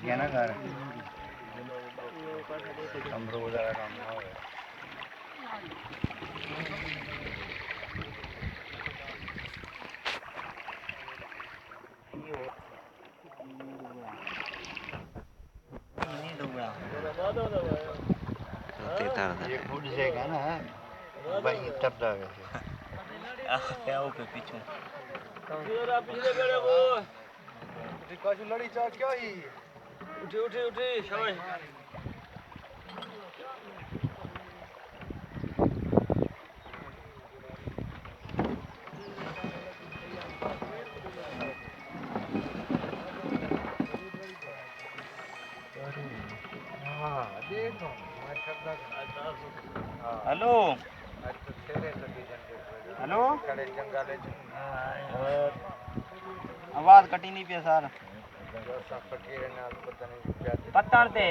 गया ना घर हम रोज वाला काम ना हो ये फूड से का ना भाई तब दा क्या हो पे पीछे तेरा पीछे करे वो विकास लड़ी चाट क्या ही उठे उठे उठे शाबाश हां देखो मैं शब्द हेलो हेलो आवाज कटी नहीं पे सर पत्ता ते